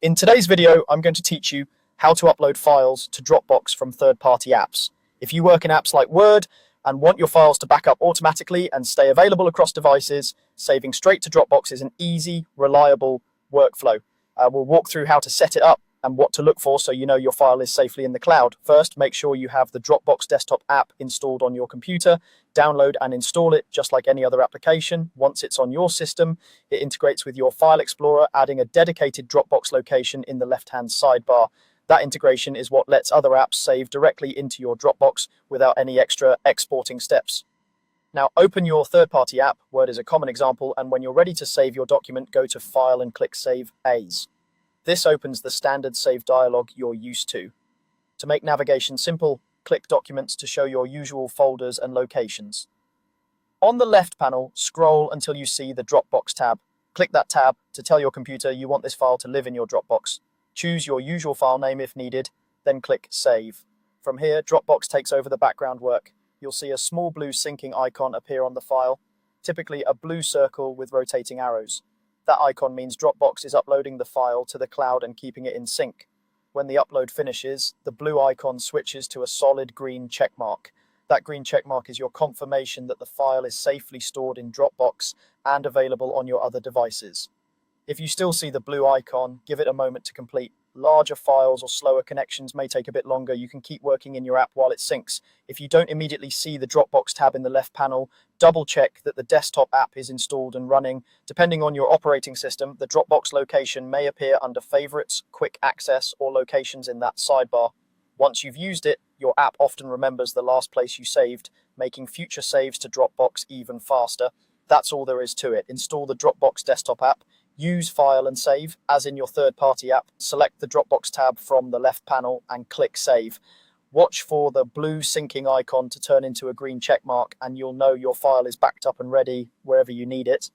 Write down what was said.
In today's video, I'm going to teach you how to upload files to Dropbox from third-party apps. If you work in apps like Word and want your files to back up automatically and stay available across devices, saving straight to Dropbox is an easy, reliable workflow. We'll walk through how to set it up and what to look for so you know your file is safely in the cloud. First, make sure you have the Dropbox desktop app installed on your computer. Download and install it just like any other application. Once it's on your system, it integrates with your File Explorer, adding a dedicated Dropbox location in the left-hand sidebar. That integration is what lets other apps save directly into your Dropbox without any extra exporting steps. Now open your third-party app, Word is a common example, and when you're ready to save your document, go to File and click Save As. This opens the standard save dialog you're used to. To make navigation simple, click Documents to show your usual folders and locations. On the left panel, scroll until you see the Dropbox tab. Click that tab to tell your computer you want this file to live in your Dropbox. Choose your usual file name if needed, then click Save. From here, Dropbox takes over the background work. You'll see a small blue syncing icon appear on the file, typically a blue circle with rotating arrows. That icon means Dropbox is uploading the file to the cloud and keeping it in sync. When the upload finishes, the blue icon switches to a solid green checkmark. That green checkmark is your confirmation that the file is safely stored in Dropbox and available on your other devices. If you still see the blue icon, give it a moment to complete. Larger files or slower connections may take a bit longer. You can keep working in your app while it syncs. If you don't immediately see the Dropbox tab in the left panel, double check that the desktop app is installed and running. Depending on your operating system, the Dropbox location may appear under Favorites, Quick Access, or Locations in that sidebar. Once you've used it, your app often remembers the last place you saved, making future saves to Dropbox even faster. That's all there is to it. Install the Dropbox desktop app, use File and Save, as in your third-party app. Select the Dropbox tab from the left panel and click Save. Watch for the blue syncing icon to turn into a green check mark, and you'll know your file is backed up and ready wherever you need it.